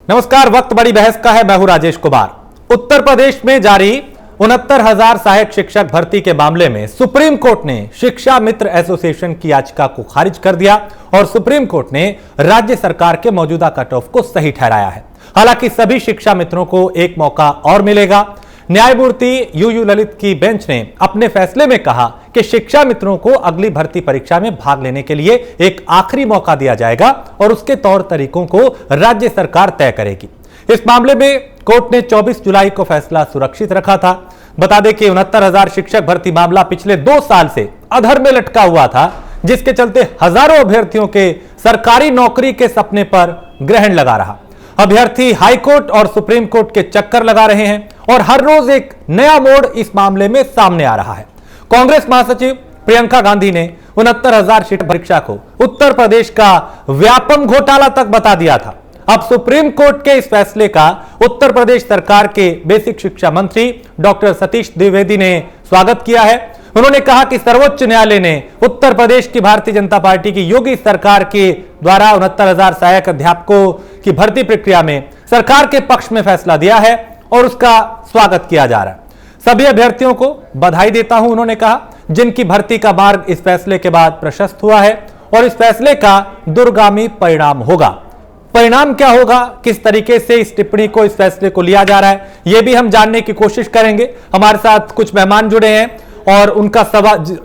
नमस्कार। वक्त बड़ी बहस का है। मैं हूं राजेश कुमार। उत्तर प्रदेश में जारी 69,000 सहायक शिक्षक भर्ती के मामले में सुप्रीम कोर्ट ने शिक्षा मित्र एसोसिएशन की याचिका को खारिज कर दिया और सुप्रीम कोर्ट ने राज्य सरकार के मौजूदा कट ऑफ को सही ठहराया है। हालांकि सभी शिक्षा मित्रों को एक मौका और मिलेगा। न्यायमूर्ति यू ललित की बेंच ने अपने फैसले में कहा कि शिक्षा मित्रों को अगली भर्ती परीक्षा में भाग लेने के लिए एक आखिरी मौका दिया जाएगा और उसके तौर तरीकों को राज्य सरकार तय करेगी। इस मामले में कोर्ट ने 24 जुलाई को फैसला सुरक्षित रखा था। बता दें कि 69,000 शिक्षक भर्ती मामला पिछले 2 साल से अधर में लटका हुआ था, जिसके चलते हजारों अभ्यर्थियों के सरकारी नौकरी के सपने पर ग्रहण लगा रहा। अभ्यर्थी हाईकोर्ट और सुप्रीम कोर्ट के चक्कर लगा रहे हैं और हर रोज एक नया मोड़ इस मामले में सामने आ रहा है। कांग्रेस महासचिव प्रियंका गांधी ने 69,000 शिक्षक परीक्षा को उत्तर प्रदेश का व्यापम घोटाला तक बता दिया था। अब सुप्रीम कोर्ट के इस फैसले का उत्तर प्रदेश सरकार के बेसिक शिक्षा मंत्री डॉक्टर सतीश द्विवेदी ने स्वागत किया है। उन्होंने कहा कि सर्वोच्च न्यायालय ने उत्तर प्रदेश की भारतीय जनता पार्टी की योगी सरकार के द्वारा 69,000 सहायक अध्यापकों की भर्ती प्रक्रिया में सरकार के पक्ष में फैसला दिया है और उसका स्वागत किया जा रहा है। सभी अभ्यर्थियों को बधाई देता हूं, उन्होंने कहा, जिनकी भर्ती का मार्ग इस फैसले के बाद प्रशस्त हुआ है और इस फैसले का दूरगामी परिणाम होगा। परिणाम क्या होगा, किस तरीके से इस टिप्पणी को, इस फैसले को लिया जा रहा है, यह भी हम जानने की कोशिश करेंगे। हमारे साथ कुछ मेहमान जुड़े हैं और उनका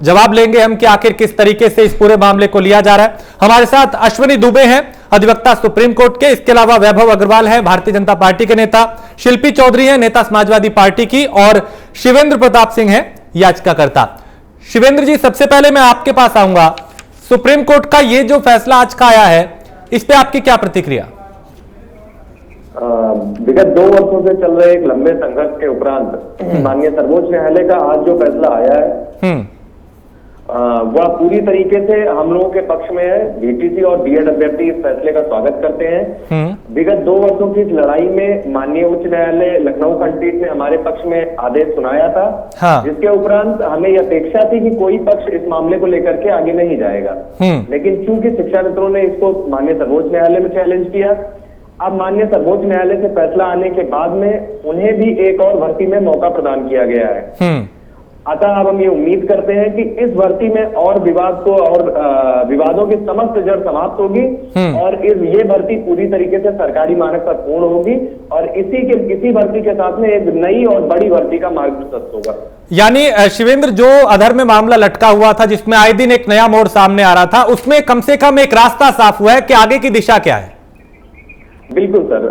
जवाब लेंगे हम कि आखिर किस तरीके से इस पूरे मामले को लिया जा रहा है। हमारे साथ अश्विनी दुबे हैं, अधिवक्ता सुप्रीम कोर्ट के। इसके अलावा वैभव अग्रवाल है, भारतीय जनता पार्टी के नेता। शिल्पी चौधरी है, नेता समाजवादी पार्टी की। और शिवेंद्र प्रताप सिंह है, याचिकाकर्ता। शिवेंद्र जी, सबसे पहले मैं आपके पास आऊंगा। सुप्रीम कोर्ट का ये जो फैसला आज का आया है, इस पे आपकी क्या प्रतिक्रिया? विगत 2 वर्षों से चल रहे एक लंबे संघर्ष के उपरांत माननीय सर्वोच्च न्यायालय का आज जो फैसला आया है वह पूरी तरीके से हम लोगों के पक्ष में है। बीटीसी और बीएड अभ्यर्थी इस फैसले का स्वागत करते हैं। विगत 2 वर्षों की इस लड़ाई में माननीय उच्च न्यायालय लखनऊ खंडपीठ ने हमारे पक्ष में आदेश सुनाया था। जिसके उपरांत हमें यह अपेक्षा थी कि कोई पक्ष इस मामले को लेकर के आगे नहीं जाएगा, लेकिन चूंकि शिक्षा मित्रों ने इसको माननीय सर्वोच्च न्यायालय में चैलेंज किया, अब माननीय सर्वोच्च न्यायालय से फैसला आने के बाद में उन्हें भी एक और भर्ती में मौका प्रदान किया गया है। अतः अब हम ये उम्मीद करते हैं कि इस भर्ती में और विवाद को और विवादों की समस्त जड़ समाप्त होगी और ये भर्ती पूरी तरीके से सरकारी मानक पर पूर्ण होगी और इसी भर्ती के साथ में एक नई और बड़ी भर्ती का मार्ग प्रशस्त होगा। यानी शिवेंद्र, जो अधर में मामला लटका हुआ था, जिसमें आए दिन एक नया मोड़ सामने आ रहा था, उसमें कम से कम एक रास्ता साफ हुआ है कि आगे की दिशा क्या है। बिल्कुल सर,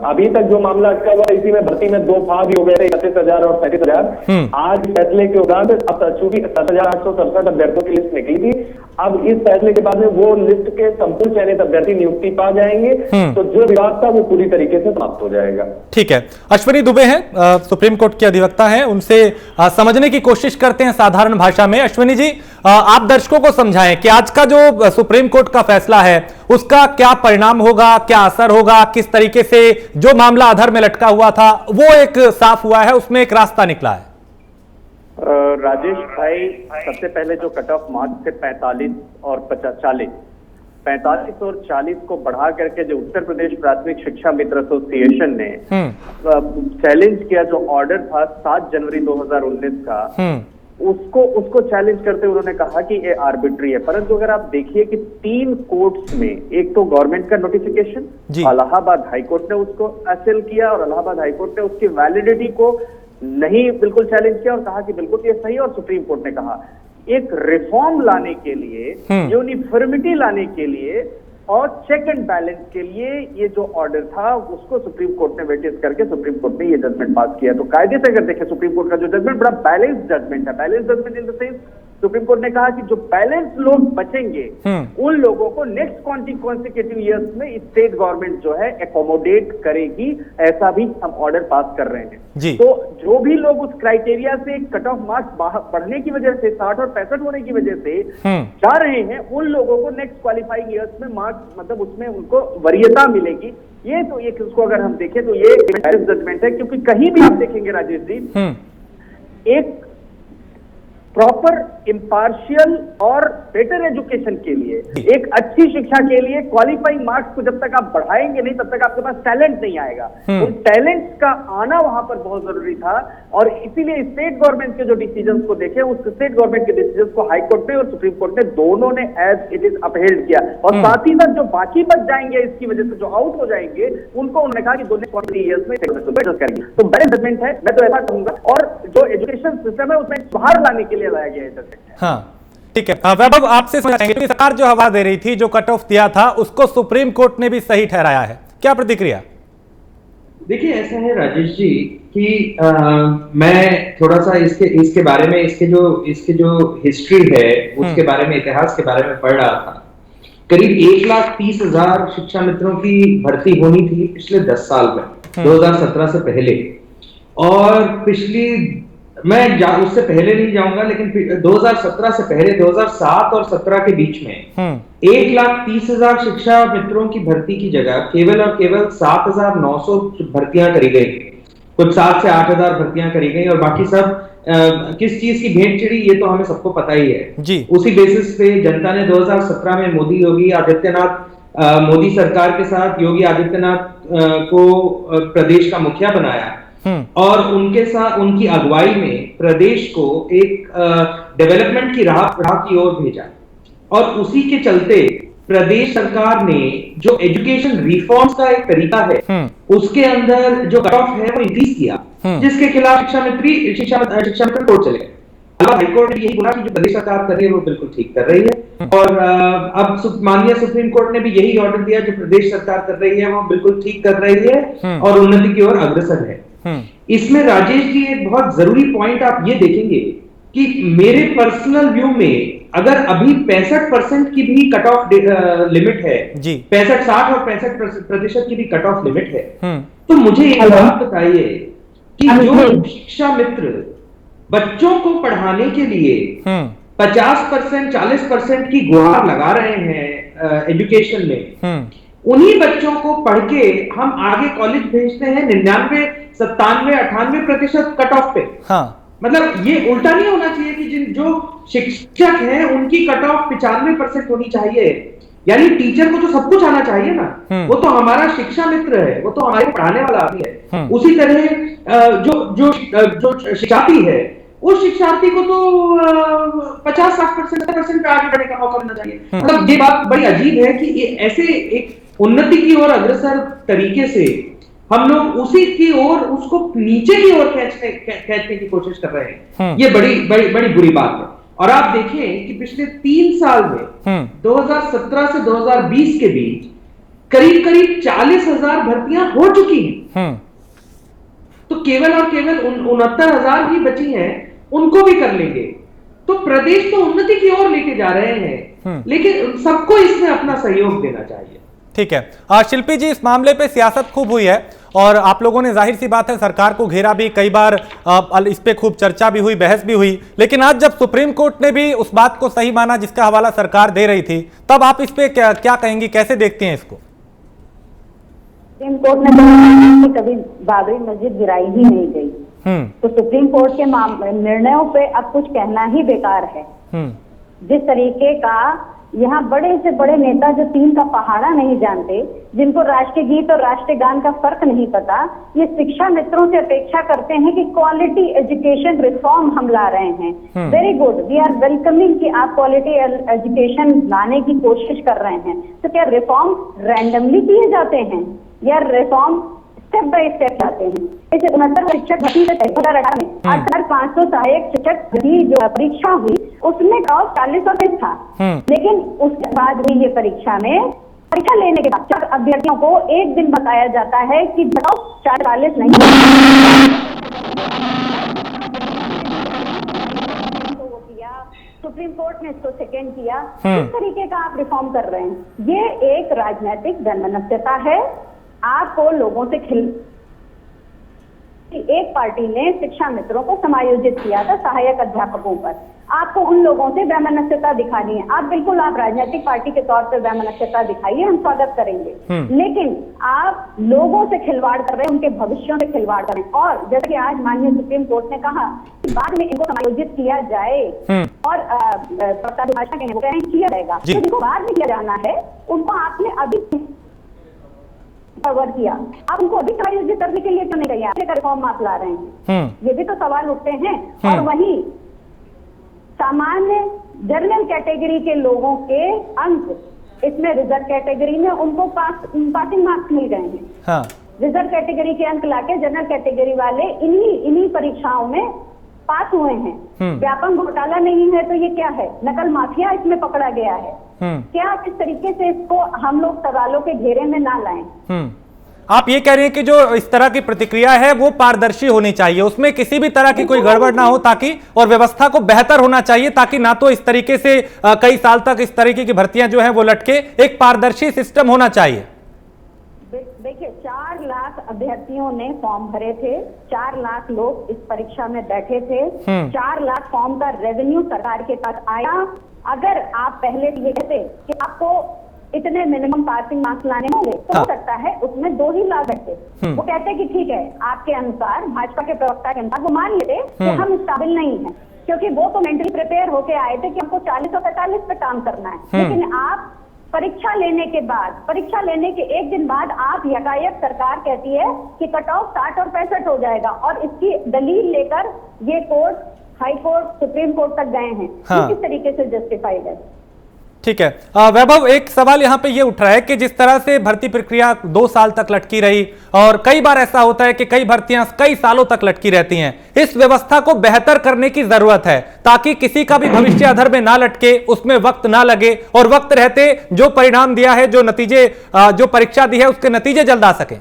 अभी तक जो मामला अटका हुआ इसी में भर्ती में 2 फाद हो गए थे, 31,000 और 35,000। आज फैसले के उपरांत अब चूंकि 7,867 अभ्यर्थियों की लिस्ट निकली थी, अब इस फैसले के बाद में वो लिस्ट के संपूर्ण चयनित अभ्यर्थी नियुक्ति पा जाएंगे, तो जो विवाद था वो पूरी तरीके से समाप्त हो जाएगा। ठीक है। अश्विनी दुबे हैं, सुप्रीम कोर्ट के अधिवक्ता हैं, उनसे समझने की कोशिश करते हैं साधारण भाषा में। अश्विनी जी, आप दर्शकों को समझाएं कि आज का जो सुप्रीम कोर्ट का फैसला है उसका क्या परिणाम होगा, क्या असर होगा, किस तरीके से जो मामला अधर में लटका हुआ था वो एक साफ हुआ है, उसमें एक रास्ता निकला है। राजेश भाई, सबसे पहले जो कट ऑफ मार्क्स थे 45 और 45 और 40 को बढ़ा करके जो उत्तर प्रदेश प्राथमिक शिक्षा मित्र एसोसिएशन ने चैलेंज किया, जो ऑर्डर था 7 जनवरी 2019 का, उसको चैलेंज करते हुए उन्होंने कहा कि ये आर्बिट्री है। परंतु अगर आप देखिए कि 3 कोर्ट्स में, एक तो गवर्नमेंट का नोटिफिकेशन, इलाहाबाद हाईकोर्ट ने उसको असेल किया और इलाहाबाद हाईकोर्ट ने उसकी वैलिडिटी को नहीं बिल्कुल चैलेंज किया और कहा कि बिल्कुल ये सही। और सुप्रीम कोर्ट ने कहा एक रिफॉर्म लाने के लिए, यूनिफॉर्मिटी लाने के लिए और चेक एंड बैलेंस के लिए ये जो ऑर्डर था उसको सुप्रीम कोर्ट ने वेटेज करके सुप्रीम कोर्ट ने ये जजमेंट पास किया। तो कायदे से अगर देखें सुप्रीम कोर्ट का जो जजमेंट बड़ा बैलेंस जजमेंट है। Balance judgement in the sense supreme court ने कहा कि जो बैलेंस लोग बचेंगे उन लोगों को नेक्स्ट कॉन्सिक्यूटिव ईयर्स में स्टेट गवर्नमेंट जो है एकोमोडेट करेगी, ऐसा भी हम ऑर्डर पास कर रहे हैं। तो जो भी लोग उस क्राइटेरिया से कट ऑफ मार्क्स बढ़ने की वजह से 60 और 65 होने की वजह से जा रहे हैं, उन लोगों को नेक्स्ट क्वालिफाइंग ईयर्स में मार्क्स मतलब उसमें उनको वरीयता मिलेगी। ये तो एक उसको अगर हम देखें तो ये जजमेंट है, क्योंकि कहीं भी आप देखेंगे राजेश जी, एक प्रॉपर इम्पार्शियल और बेटर एजुकेशन के लिए, एक अच्छी शिक्षा के लिए क्वालिफाइंग मार्क्स को जब तक आप बढ़ाएंगे नहीं, तब तक आपके पास टैलेंट नहीं आएगा। उन टैलेंट्स का आना वहां पर बहुत जरूरी था, और इसीलिए स्टेट गवर्नमेंट के जो डिसीजंस को देखे, उस स्टेट गवर्नमेंट के डिसीजंस को हाई कोर्ट ने और सुप्रीम कोर्ट ने दोनों ने एज इट इज अपहेल्ड किया। और साथ ही साथ जो बाकी बच जाएंगे इसकी वजह से, जो आउट हो जाएंगे, उनको उन्होंने कहा कि दोनों 40 ईयर्स में करेंगे। तो बड़े जजमेंट है, मैं तो ऐसा कहूंगा, और जो एजुकेशन सिस्टम है उसमें बाहर लाने के लिए लाया गया है जजमेंट। हाँ, ठीक है। वैभव, आपसे समझाएंगे, सरकार जो हवा दे रही थी, जो कट ऑफ दिया था, उसको सुप्रीम कोर्ट ने भी सही ठहराया है, क्या प्रतिक्रिया? देखिए, ऐसा है राजेश जी कि मैं थोड़ा सा इसके बारे में, इसके जो हिस्ट्री है उसके बारे में, इतिहास के बारे में पढ़ रहा था। करीब 1,30,000 शिक्षा मित्रों की भर्ती होनी थी पिछले 10 साल में, 2017 से पहले। और मैं उससे पहले नहीं जाऊंगा, लेकिन 2017 से पहले 2007 और 17 के बीच में 1,30,000 शिक्षा मित्रों की भर्ती की जगह केवल और केवल 7,900 भर्तियां करी गई। कुछ 7 से 8,000 भर्तियां करी गई, और बाकी सब किस चीज की भेंट चढ़ी, ये तो हमें सबको पता ही है जी। उसी बेसिस पे जनता ने 2017 में मोदी सरकार के साथ योगी आदित्यनाथ को प्रदेश का मुखिया बनाया, और उनके साथ उनकी अगुवाई में प्रदेश को एक डेवलपमेंट की राह की ओर भेजा। और उसी के चलते प्रदेश सरकार ने जो एजुकेशन रिफॉर्म्स का एक तरीका है, उसके अंदर जो कट ऑफ है वो इंक्रीज किया, जिसके खिलाफ शिक्षा मित्र कोर्ट चले गए। हाईकोर्ट ने यही बोला कि जो प्रदेश सरकार कर रही है वो बिल्कुल ठीक कर रही है, और अब माननीय सुप्रीम कोर्ट ने भी यही ऑर्डर दिया, जो प्रदेश सरकार कर रही है वो बिल्कुल ठीक कर रही है और उन्नति की ओर अग्रसर है। इसमें राजेश जी एक बहुत जरूरी पॉइंट आप ये देखेंगे कि मेरे पर्सनल व्यू में, अगर अभी 65% की भी कट ऑफ लिमिट है, 65, 60 और 65% की भी कट ऑफ लिमिट है, तो मुझे एक बात बताइए कि जो शिक्षा मित्र बच्चों को पढ़ाने के लिए 50%, 40% की गुहार लगा रहे हैं एजुकेशन में, उन्हीं बच्चों को पढ़ के हम आगे कॉलेज भेजते हैं 99, 97, 98% कट ऑफ पे। मतलब ये उल्टा नहीं होना चाहिए कि जो शिक्षक हैं उनकी कट ऑफ 95% होनी चाहिए। यानी टीचर को तो सब कुछ आना चाहिए ना, वो तो हमारा शिक्षा मित्र है, वो तो हमारे पढ़ाने वाला आदमी है। उसी तरह जो शिक्षार्थी है, उस शिक्षार्थी को तो 50-60% पे आगे बढ़ने का मौका मिलना चाहिए। मतलब ये बात बड़ी अजीब है कि ये ऐसे एक उन्नति की ओर अग्रसर तरीके से हम लोग उसी की ओर, उसको नीचे की ओर खींचने की कोशिश कर रहे हैं। ये बड़ी बुरी बात है। और आप देखें कि पिछले 3 साल में 2017 से 2020 के बीच करीब 40,000 भर्तियां हो चुकी हैं। तो केवल और केवल 69,000 ही बची हैं, उनको भी कर लेंगे। तो प्रदेश तो उन्नति की ओर लेके जा रहे हैं, लेकिन सबको इसमें अपना सहयोग देना चाहिए। ठीक है। शिल्पी जी, इस मामले पे सियासत खूब हुई है, और आप लोगों ने, जाहिर सी बात है, सरकार को घेरा भी, कई बार इस पे खूब चर्चा भी हुई, बहस भी हुई। लेकिन आज जब सुप्रीम कोर्ट ने भी उस बात को सही माना जिसका हवाला सरकार दे रही थी, तब आप इस पे क्या कहेंगी, कैसे देखते हैं इसको? सुप्रीम कोर्ट ने कहा कि कभी बाबरी मस्जिद गिराई ही नहीं गई, तो सुप्रीम कोर्ट के निर्णयों पे अब कुछ कहना ही बेकार है। जिस तरीके का यहाँ बड़े से बड़े नेता जो 3 का पहाड़ा नहीं जानते, जिनको राष्ट्रीय गीत और राष्ट्रीय गान का फर्क नहीं पता, ये शिक्षा मित्रों से अपेक्षा करते हैं कि क्वालिटी एजुकेशन रिफॉर्म हम ला रहे हैं। Very good, we are welcoming कि आप क्वालिटी एजुकेशन लाने की कोशिश कर रहे हैं। तो क्या रिफॉर्म रैंडमली किए जाते हैं या रिफॉर्म स्टेप बाय स्टेप जाते हैं? इस 69 शिक्षक भर्ती से 2018 में 8,500 सहायक शिक्षक भर्ती जो परीक्षा हुई, उसमें टॉप 40% था। लेकिन उसके बाद भी ये परीक्षा लेने के बाद अभ्यर्थियों को एक दिन बताया जाता है कि टॉप 40 नहीं। तो वो किया, सुप्रीम कोर्ट ने इसको सेकेंड किया। इस तरीके का आप रिफॉर्म कर रहे हैं, ये एक राजनीतिक जनमनस्यता है। आपको लोगों से एक पार्टी ने शिक्षा मित्रों को समायोजित किया था सहायक अध्यापकों पर। आपको उन लोगों से वैमनस्यता दिखानी है। आप बिल्कुल आप राजनीतिक पार्टी के तौर पे वैमनस्यता दिखाइए, हम स्वागत करेंगे, लेकिन आप लोगों से खिलवाड़ कर रहे हैं, उनके भविष्यों से खिलवाड़ कर रहे हैं। और जैसे कि आज माननीय सुप्रीम कोर्ट ने कहा कि बाद में इनको समायोजित किया जाए और भाषा के किया जाएगा, तो जिनको बाद में किया जाना है उनको आपने अभी कवर किया, आप उनको अभी समायोजित करने के लिए क्यों नहीं गए? रिफॉर्म आप ला रहे हैं, ये भी तो सवाल उठते हैं। और वहीं सामान्य जनरल कैटेगरी के लोगों के अंक इसमें रिजर्व कैटेगरी में उनको पासिंग मार्क्स मिल गए हैं। हाँ। रिजर्व कैटेगरी के अंक लाके जनरल कैटेगरी वाले इन्हीं परीक्षाओं में पास हुए हैं। व्यापक घोटाला नहीं है तो ये क्या है? नकल माफिया इसमें पकड़ा गया है। क्या इस तरीके से इसको हम लोग सवालों के घेरे में ना लाएं? आप ये कह रहे हैं कि जो इस तरह की प्रतिक्रिया है वो पारदर्शी होनी चाहिए, उसमें किसी भी तरह की कोई गड़बड़ ना हो, ताकि और व्यवस्था को बेहतर होना चाहिए, ताकि ना तो इस तरीके से कई साल तक इस तरीके की भर्तियां जो हैं वो लटके। एक पारदर्शी सिस्टम होना चाहिए। देखिए, 4 लाख अभ्यर्थियों ने फॉर्म भरे थे, 4 लाख लोग इस परीक्षा में बैठे थे, 4 लाख फॉर्म का रेवेन्यू सरकार के पास आया। अगर आप पहले ये कहते कि आपको इतने मिनिमम पासिंग मार्क्स लाने होंगे तो हो सकता है उसमें 2 ही लाख बैठते। वो कहते कि ठीक है, आपके अनुसार, भाजपा के प्रवक्ता के अनुसार वो मान लेते कि हम इस काबिल नहीं है, क्योंकि वो तो मेंटली प्रिपेयर होके आए थे कि हमको 40 और 45 पे काम करना है। लेकिन आप परीक्षा लेने के बाद, परीक्षा लेने के 1 दिन बाद आप यकायक सरकार कहती है कि कट ऑफ 60 और 65 हो जाएगा, और इसकी दलील लेकर ये court, high court, supreme court तक गए हैं। किस तरीके से जस्टिफाइड है? ठीक है वैभव, एक सवाल यहाँ पे ये उठ रहा है कि जिस तरह से भर्ती प्रक्रिया 2 साल तक लटकी रही, और कई बार ऐसा होता है कि कई भर्तियां कई सालों तक लटकी रहती हैं, इस व्यवस्था को बेहतर करने की जरूरत है ताकि किसी का भी भविष्य अधर में ना लटके, उसमें वक्त ना लगे, और वक्त रहते जो परिणाम दिया है, जो नतीजे, जो परीक्षा दी है, उसके नतीजे जल्द आ सके।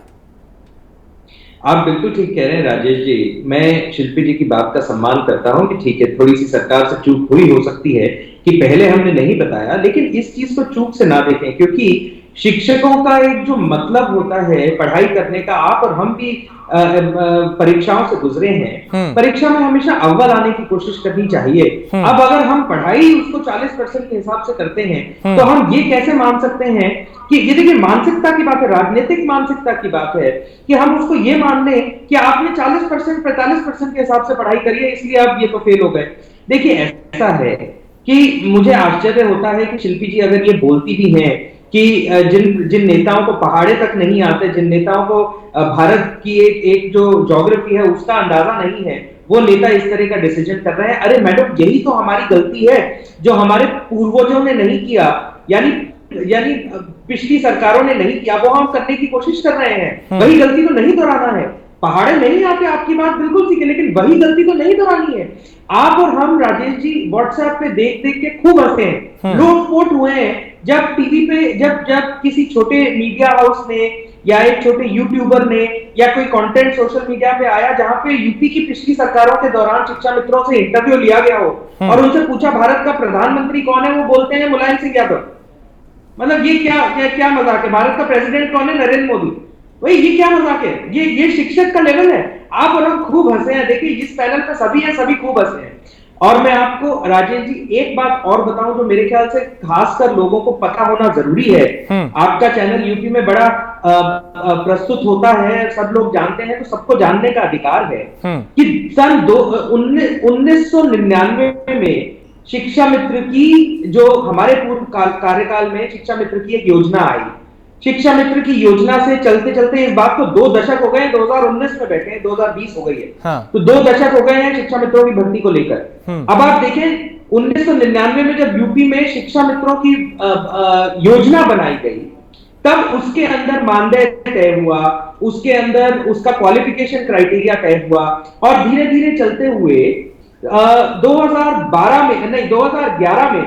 आप बिल्कुल ठीक कह रहे हैं राजेश जी। मैं शिल्पी जी की बात का सम्मान करता हूं कि ठीक है, थोड़ी सी सरकार से चूक हुई हो सकती है कि पहले हमने नहीं बताया, लेकिन इस चीज को चूक से ना देखें, क्योंकि शिक्षकों का एक जो मतलब होता है पढ़ाई करने का, आप और हम भी परीक्षाओं से गुजरे हैं। परीक्षा में हमेशा अव्वल आने की कोशिश करनी चाहिए। अब अगर हम पढ़ाई उसको 40% के हिसाब से करते हैं तो हम ये कैसे मान सकते हैं कि ये देखिए मानसिकता की बात है, राजनीतिक मानसिकता की बात है कि हम उसको ये मान लें कि आपने 40% 45% के हिसाब से पढ़ाई करी है इसलिए आप ये तो फेल हो गए। देखिए ऐसा है कि मुझे आश्चर्य होता है कि शिल्पी जी अगर ये बोलती भी हैं कि जिन नेताओं को पहाड़े तक नहीं आते, जिन नेताओं को भारत की एक जो ज्योग्राफी है उसका अंदाजा नहीं है, वो नेता इस तरह का डिसीजन कर रहे हैं। अरे मैडम, यही तो हमारी गलती है जो हमारे पूर्वजों ने नहीं किया, यानी पिछली सरकारों ने नहीं किया, वो हम करने की कोशिश कर रहे हैं। वही गलती तो नहीं दोहराना है। पहाड़े नहीं आते, आपकी बात बिल्कुल ठीक है, लेकिन वही गलती तो नहीं दोहरानी है। आप और हम राजेश जी व्हाट्सएप पे देख देख के खूब हंसे हैं, लोटपोट हुए हैं जब टीवी पे, जब किसी छोटे मीडिया हाउस ने या एक छोटे यूट्यूबर ने या कोई कंटेंट सोशल मीडिया पे आया जहां पे यूपी की पिछली सरकारों के दौरान शिक्षा मित्रों से इंटरव्यू लिया गया हो और उनसे पूछा भारत का प्रधानमंत्री कौन है, वो बोलते हैं मुलायम सिंह यादव। मतलब ये क्या मजाक है? भारत का प्रेसिडेंट कौन है? नरेंद्र मोदी। भाई ये क्या मजाक है? ये शिक्षक का लेवल है। आप और हम खूब हंसे हैं। देखिए इस पैनल पे सभी हैं, सभी खूब हंसे हैं। और मैं आपको राजेश जी एक बात और बताऊं जो मेरे ख्याल से खासकर लोगों को पता होना जरूरी है। आपका चैनल यूपी में बड़ा प्रस्तुत होता है, सब लोग जानते हैं, तो सबको जानने का अधिकार है कि सन 1999 में शिक्षा मित्र की, जो हमारे पूर्व कार्यकाल में शिक्षा मित्र की एक योजना आई। शिक्षा मित्र की योजना से चलते चलते इस बात को 2 दशक हो गए, 2019 में बैठे हैं, 2020 हो गई है। तो 2 दशक हो गए हैं शिक्षा मित्रों की भर्ती को लेकर। अब आप देखें 1999 में जब यूपी में शिक्षा मित्रों की योजना बनाई गई, तब उसके अंदर मानदेय तय हुआ, उसके अंदर उसका क्वालिफिकेशन क्राइटेरिया तय हुआ, और धीरे धीरे चलते हुए 2011 में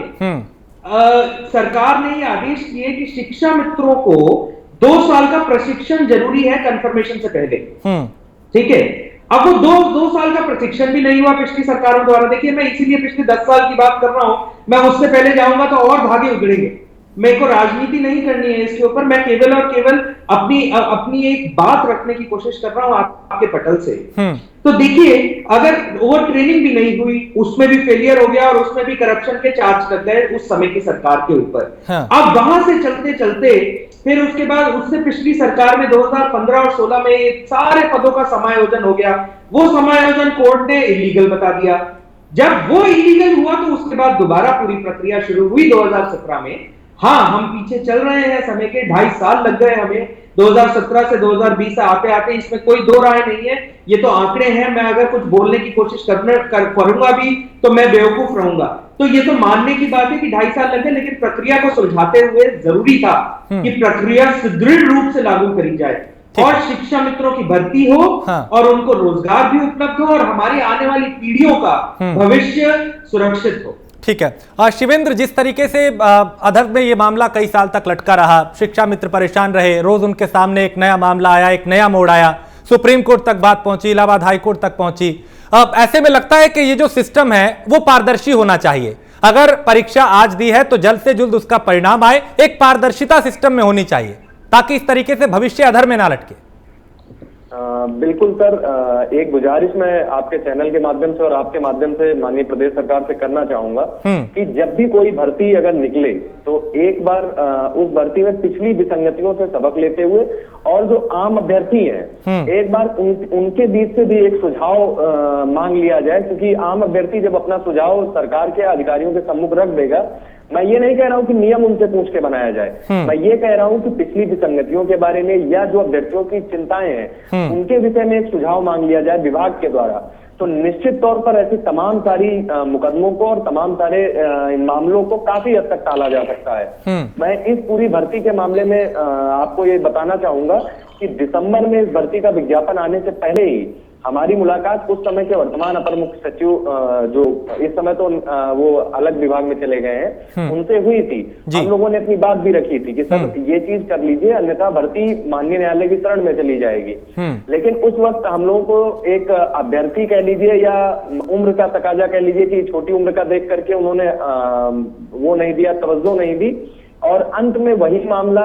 सरकार ने ये आदेश किए कि शिक्षा मित्रों को 2 साल का प्रशिक्षण जरूरी है कंफर्मेशन से पहले। ठीक है, अब वो 2 साल का प्रशिक्षण भी नहीं हुआ पिछली सरकारों द्वारा। देखिए मैं इसीलिए पिछले 10 साल की बात कर रहा हूं, मैं उससे पहले जाऊंगा तो और धागे उगड़ेंगे। मेरे को राजनीति नहीं करनी है इसके ऊपर, मैं केवल और केवल अपनी एक बात रखने की कोशिश कर रहा हूं आपके पटल से। तो देखिए, अगर वो ट्रेनिंग भी नहीं हुई, उसमें भी फेलियर हो गया और उसमें भी करप्शन के चार्ज लग गए उस समय की सरकार के ऊपर। अब वहां से चलते चलते फिर उसके बाद उससे पिछली सरकार में 2015 और 16 में सारे पदों का समायोजन हो गया। वो समायोजन कोर्ट ने इलीगल बता दिया। जब वो इलीगल हुआ तो उसके बाद दोबारा पूरी प्रक्रिया शुरू हुई 2017 में। हाँ, हम पीछे चल रहे हैं समय के, 2.5 साल लग गए हमें 2017 से 2020 आते आते, इसमें कोई दो राय नहीं है। ये तो आंकड़े हैं, मैं अगर कुछ बोलने की कोशिश करूंगा भी तो मैं बेवकूफ रहूंगा। तो ये तो मानने की बात है कि 2.5 साल लगे, लेकिन प्रक्रिया को सुलझाते हुए जरूरी था कि प्रक्रिया सुदृढ़ रूप से लागू करी जाए और शिक्षा मित्रों की भर्ती हो और उनको रोजगार भी उपलब्ध हो और हमारी आने वाली पीढ़ियों का भविष्य सुरक्षित हो। ठीक है शिवेंद्र, जिस तरीके से अधर में ये मामला कई साल तक लटका रहा, शिक्षा मित्र परेशान रहे, रोज उनके सामने एक नया मामला आया, एक नया मोड़ आया, सुप्रीम कोर्ट तक बात पहुंची, इलाहाबाद हाई कोर्ट तक पहुंची। अब ऐसे में लगता है कि ये जो सिस्टम है वो पारदर्शी होना चाहिए। अगर परीक्षा आज दी है तो जल्द से जल्द उसका परिणाम आए, एक पारदर्शिता सिस्टम में होनी चाहिए ताकि इस तरीके से भविष्य अधर में ना लटके। बिल्कुल सर, एक गुजारिश मैं आपके चैनल के माध्यम से और आपके माध्यम से माननीय प्रदेश सरकार से करना चाहूंगा कि जब भी कोई भर्ती अगर निकले तो एक बार उस भर्ती में पिछली विसंगतियों से सबक लेते हुए और जो आम अभ्यर्थी हैं एक बार उनके बीच से भी एक सुझाव मांग लिया जाए, क्योंकि आम अभ्यर्थी जब अपना सुझाव सरकार के अधिकारियों के सम्मुख रख देगा, मैं ये नहीं कह रहा हूं कि नियम उनसे पूछ के बनाया जाए, मैं ये कह रहा हूं कि पिछली विसंगतियों के बारे में या जो अभ्यर्थियों की चिंताएं हैं उनके विषय में एक सुझाव मांग लिया जाए विभाग के द्वारा, तो निश्चित तौर पर ऐसी तमाम सारी मुकदमों को और तमाम सारे मामलों को काफी हद तक टाला जा सकता है। मैं इस पूरी भर्ती के मामले में आपको ये बताना चाहूंगा कि दिसंबर में इस भर्ती का विज्ञापन आने से पहले ही हमारी मुलाकात उस समय के वर्तमान अपर मुख्य सचिव जो इस समय तो वो अलग विभाग में चले गए हैं, उनसे हुई थी। हम लोगों ने अपनी बात भी रखी थी कि सर ये चीज कर लीजिए, अन्यथा भर्ती माननीय न्यायालय की शरण में चली जाएगी। लेकिन उस वक्त हम लोगों को एक अभ्यर्थी कह लीजिए या उम्र का तकाजा कह लीजिए कि छोटी उम्र का देख करके उन्होंने वो नहीं दिया, तवज्जो नहीं दी, और अंत में वही मामला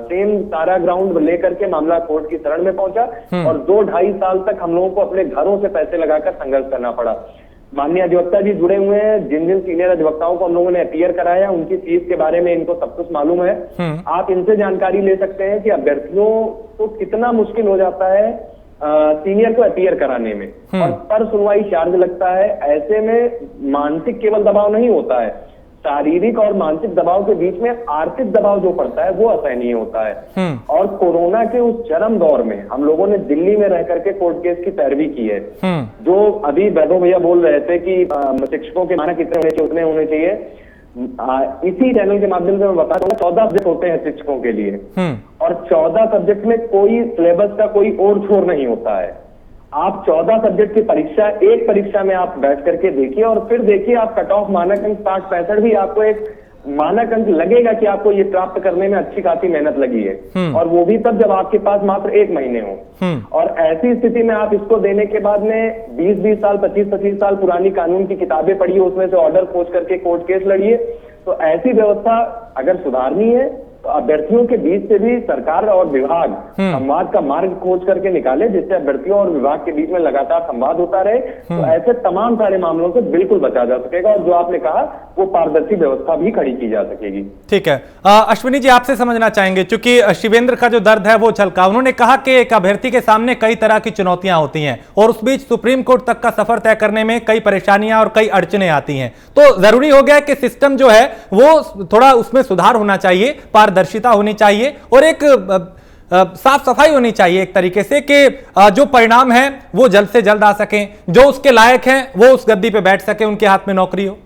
सेम सारा ग्राउंड लेकर के मामला कोर्ट की शरण में पहुंचा और 2-2.5 साल तक हम लोगों को अपने घरों से पैसे लगाकर संघर्ष करना पड़ा। माननीय अधिवक्ता जी जुड़े हुए हैं, जिन जिन सीनियर अधिवक्ताओं को हम लोगों ने अपीयर कराया उनकी फीस के बारे में इनको सब कुछ मालूम है। आप इनसे जानकारी ले सकते हैं कि अभ्यर्थियों को कितना मुश्किल हो जाता है सीनियर को अपीयर कराने में, और पर सुनवाई चार्ज लगता है। ऐसे में मानसिक केवल दबाव नहीं होता है, शारीरिक और मानसिक दबाव के बीच में आर्थिक दबाव जो पड़ता है वो असहनीय होता है। और कोरोना के उस चरम दौर में हम लोगों ने दिल्ली में रह करके कोर्ट केस की पैरवी की है। जो अभी वैभव भैया बोल रहे थे कि शिक्षकों के मानक कितने होने चाहिए उतने होने चाहिए, इसी चैनल के माध्यम से मैं बता दूंगा 14 सब्जेक्ट होते हैं शिक्षकों के लिए, और 14 सब्जेक्ट में कोई सिलेबस का कोई और छोर नहीं होता है। आप 14 सब्जेक्ट की परीक्षा एक परीक्षा में आप बैठ करके देखिए और फिर देखिए आप कट ऑफ मानक अंक 60-65 भी आपको एक मानक अंक लगेगा कि आपको ये प्राप्त करने में अच्छी खासी मेहनत लगी है, और वो भी तब जब आपके पास मात्र 1 महीने हो। और ऐसी स्थिति में आप इसको देने के बाद में 20-20 साल 25-25 साल पुरानी कानून की किताबें पढ़िए, उसमें से ऑर्डर खोज करके कोर्ट केस लड़िए। तो ऐसी व्यवस्था अगर सुधारनी है तो अभ्यर्थियों के बीच से भी सरकार और विभाग संवाद का मार्ग खोज करके निकाले, जिससे अभ्यर्थियों और विभाग के बीच में लगातार संवाद होता रहे। तो ऐसे तमाम सारे मामलों से बिल्कुल बचा जा सकेगा, और जो आपने कहा वो पारदर्शी व्यवस्था भी खड़ी की जा सकेगी। ठीक है, अश्विनी जी आपसे समझना चाहेंगे, चूंकि शिवेंद्र का जो दर्द है वो छलका, उन्होंने कहा कि एक अभ्यर्थी के सामने कई तरह की चुनौतियां होती हैं और उस बीच सुप्रीम कोर्ट तक का सफर तय करने में कई परेशानियां और कई अड़चने आती हैं। तो जरूरी हो गया कि सिस्टम जो है वो थोड़ा उसमें सुधार होना चाहिए, पारदर्शिता होनी चाहिए और एक साफ सफाई होनी चाहिए एक तरीके से कि जो परिणाम है वो जल्द से जल्द आ सकें, जो उसके लायक हैं वो उस गद्दी पे बैठ सके, उनके हाथ में नौकरी हो।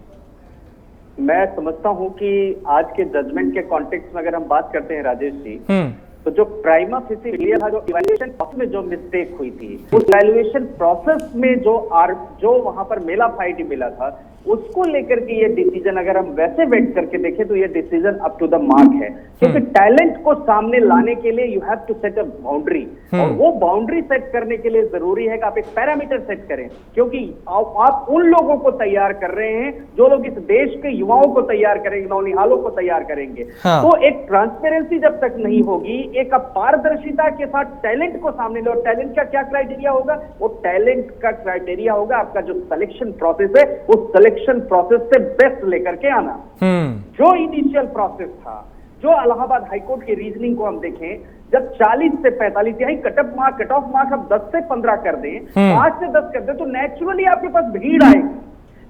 मैं समझता हूं कि आज के जजमेंट के कॉन्टेक्स्ट में अगर हम बात करते हैं राजेश जी, तो जो प्राइमा फेसी क्लियर था, जो इवैल्यूएशन प्रोसेस में जो मिस्टेक हुई थी, उस इवैल्यूएशन प्रोसेस में जो वहां पर मेला फाइट मिला था, उसको लेकर के ये डिसीजन अगर हम वैसे वेट करके देखें तो ये decision up to the mark है, क्योंकि टैलेंट को सामने लाने के लिए you have to set a boundary, और वो बाउंड्री सेट करने के लिए जरूरी है कि आप एक पैरामीटर सेट करें, क्योंकि आप उन लोगों को तैयार कर रहे हैं जो लोग इस देश के युवाओं को तैयार करेंगे, नौनिहालों को तैयार करेंगे। तो एक ट्रांसपेरेंसी जब तक नहीं होगी, एक पारदर्शिता के साथ टैलेंट को सामने लो। टैलेंट का क्या क्राइटेरिया होगा? वो टैलेंट का क्राइटेरिया होगा आपका जो सिलेक्शन प्रोसेस है, उस सिलेक्शन प्रोसेस से बेस्ट लेकर के आना। जो इनिशियल प्रोसेस था, जो इलाहाबाद हाईकोर्ट की रीजनिंग को हम देखें, जब 40 से 45 यही कट ऑफ मार्क अब 10 से 15 कर दें, 5 से 10 कर दें, तो नेचुरली आपके पास भीड़ आएगी।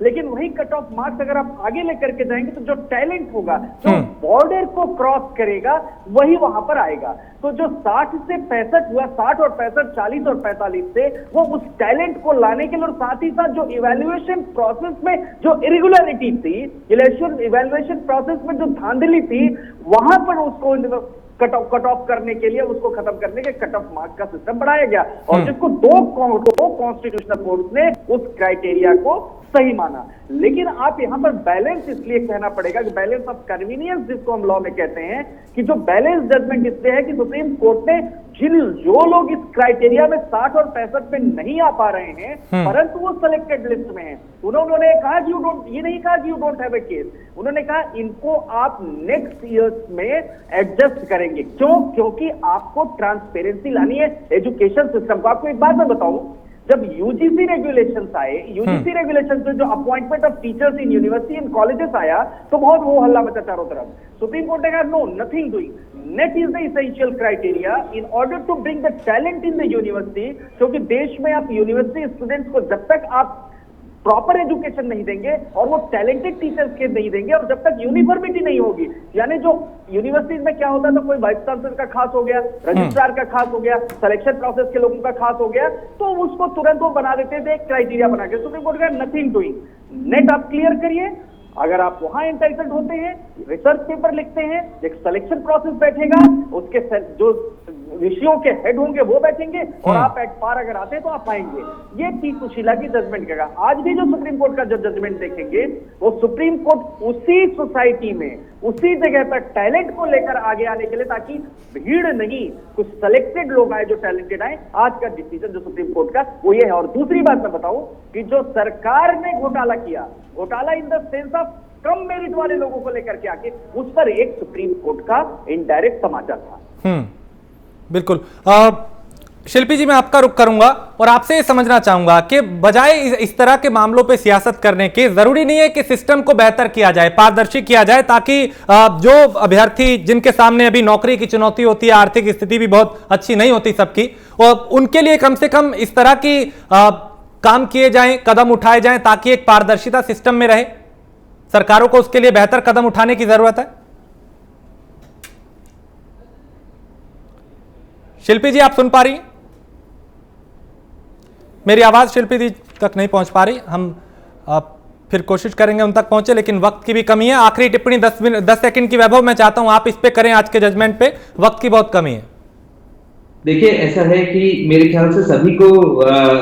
लेकिन वही कट ऑफ मार्क्स अगर आप आगे लेकर के जाएंगे तो जो टैलेंट होगा, जो बॉर्डर को क्रॉस करेगा, वही वहां पर आएगा। तो जो 60 से 65 हुआ, 60 और 65, 40 और 45 से वो उस टैलेंट को लाने के लिए, और साथ ही साथ जो इवैल्यूएशन प्रोसेस में जो इरेगुलरिटी थी, इवैल्यूएशन प्रोसेस में जो धांधली थी, वहां पर उसको कट ऑफ करने के लिए, उसको खत्म करने के कट ऑफ मार्क का सिस्टम बढ़ाया गया, और जिसको दो कॉन्स्टिट्यूशनल कोर्ट ने उस क्राइटेरिया को सही माना। लेकिन आप यहां पर बैलेंस इसलिए कहना पड़ेगा कि बैलेंस ऑफ कन्वीनियंस जिसको हम लॉ में कहते हैं, कि जो बैलेंस जजमेंट इसलिए है कि सुप्रीम कोर्ट ने जो लोग इस क्राइटेरिया में 60 और 65 पे नहीं आ पा रहे हैं, परंतु वो सिलेक्टेड लिस्ट में हैं, उन्होंने कहा कि ये नहीं कहा कि you don't have a case, उन्होंने कहा इनको आप नेक्स्ट ईयर्स में एडजस्ट करेंगे। क्यों? क्योंकि आपको ट्रांसपेरेंसी लानी है एजुकेशन सिस्टम को। आपको एक बात मैं बताऊं, जब यूजीसी रेगुलेशंस आए, यूजीसी रेगुलेशंस में जो appointment of teachers in university and colleges आया, तो बहुत वो हल्ला मचा चारों तरफ। सुप्रीम कोर्ट ने कहा no, nothing doing, NET is the essential criteria in order to bring the talent in the university. क्योंकि देश में आप यूनिवर्सिटी स्टूडेंट्स को जब तक आप प्रॉपर एजुकेशन नहीं देंगे और वो टैलेंटेड टीचर्स के नहीं देंगे, और जब तक यूनिफॉर्मिटी नहीं होगी, यानी जो यूनिवर्सिटीज में क्या होता था, कोई वाइस चांसलर का खास हो गया, रजिस्ट्रार का खास हो गया, सिलेक्शन प्रोसेस के लोगों का खास हो गया, तो उसको तुरंत वो बना देते थे एक क्राइटेरिया बना के। सुप्रीम कोर्ट का नथिंग डूइंग, नेट आप क्लियर करिए। अगर आप वहां एंटाइटल्ड होते हैं, रिसर्च पेपर लिखते हैं, एक सिलेक्शन प्रोसेस बैठेगा, उसके जो विषयों के हेड होंगे वो बैठेंगे, और आप एट पार अगर आते हैं तो आप पाएंगे। ये पी सुशीला की जजमेंट कहेगा। आज भी जो सुप्रीम कोर्ट का जो जजमेंट देखेंगे, वो सुप्रीम कोर्ट उसी सोसाइटी में, उसी जगह पर टैलेंट को लेकर आगे आने के लिए, ताकि भीड़ नहीं, कुछ सिलेक्टेड लोग आए जो टैलेंटेड आए। आज का डिसीजन जो सुप्रीम कोर्ट का वो ये है। और दूसरी बात मैं बताऊं कि जो सरकार ने घोटाला किया, घोटाला इन the sense of cum merit वाले लोगों को लेकर के आके, उस पर एक सुप्रीम कोर्ट का इनडायरेक्ट समाचार था। बिल्कुल। शिल्पी जी, मैं आपका रुख करूंगा और आपसे ये समझना चाहूंगा कि बजाय इस तरह के मामलों पे सियासत करने के, जरूरी नहीं है कि सिस्टम को बेहतर किया जाए, पारदर्शी किया जाए, ताकि जो अभ्यर्थी जिनके सामने अभी नौकरी की चुनौती होती है, आर्थिक स्थिति भी बहुत अच्छी नहीं होती सबकी, और उनके लिए कम से कम इस तरह की काम किए जाएं, कदम उठाए जाएं, ताकि एक पारदर्शिता सिस्टम में रहे। सरकारों को उसके लिए बेहतर कदम उठाने की जरूरत है। शिल्पी जी, आप सुन पा रही हैं? मेरी आवाज शिल्पी जी तक नहीं पहुंच पा रही। हम फिर कोशिश करेंगे उन तक पहुंचे, लेकिन वक्त की भी कमी है। आखिरी टिप्पणी 10 सेकंड की वैभव मैं चाहता हूं आप इस पे करें, आज के जजमेंट पे वक्त की बहुत कमी है। देखिए, ऐसा है कि मेरे ख्याल से सभी को,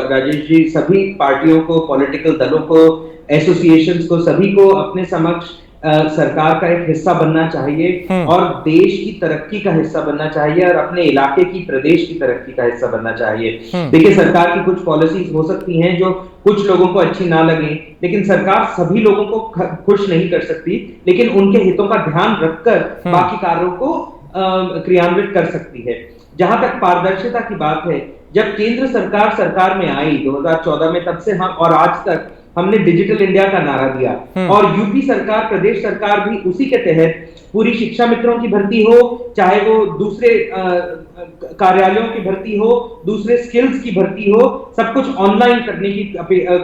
राजेश जी, सभी पार्टियों को, पॉलिटिकल दलों को, एसोसिएशंस को, सभी को अपने समक्ष सरकार का एक हिस्सा बनना चाहिए और देश की तरक्की का हिस्सा बनना चाहिए और अपने इलाके की, प्रदेश की तरक्की का हिस्सा बनना चाहिए। देखिए, सरकार की कुछ पॉलिसीज हो सकती हैं जो कुछ लोगों को अच्छी ना लगे, लेकिन सरकार सभी लोगों को खुश नहीं कर सकती, लेकिन उनके हितों का ध्यान रखकर बाकी कार्यों को क्रियान्वित कर सकती है। जहां तक पारदर्शिता की बात है, जब केंद्र सरकार में आई 2014 में, तब से हम और आज तक हमने डिजिटल इंडिया का नारा दिया, और यूपी सरकार, प्रदेश सरकार भी उसी के तहत पूरी शिक्षा मित्रों की भर्ती हो, चाहे वो दूसरे कार्यालयों की भर्ती हो, दूसरे स्किल्स की भर्ती हो, सब कुछ ऑनलाइन करने की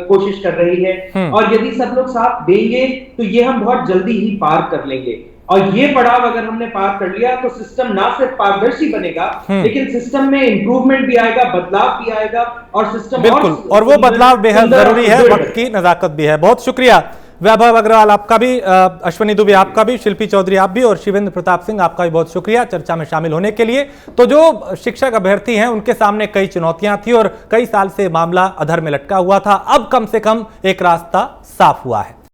कोशिश कर रही है। और यदि सब लोग साथ देंगे तो ये हम बहुत जल्दी ही पार कर लेंगे। और ये पड़ाव अगर हमने पार कर लिया तो सिस्टम ना सिर्फ पारदर्शी बनेगा, लेकिन सिस्टम में इंप्रूवमेंट भी आएगा, बदलाव भी आएगा, और सिस्टम बिल्कुल, और वो बदलाव बेहद जरूरी है, वक्त की नजाकत भी है। बहुत शुक्रिया वैभव अग्रवाल आपका भी, अश्विनी दुबे आपका भी, शिल्पी चौधरी आप भी, और शिवेंद्र प्रताप सिंह आपका भी बहुत शुक्रिया चर्चा में शामिल होने के लिए। तो जो शिक्षक अभ्यर्थी हैं उनके सामने कई चुनौतियां थी और कई साल से मामला अधर में लटका हुआ था, अब कम से कम एक रास्ता साफ हुआ है।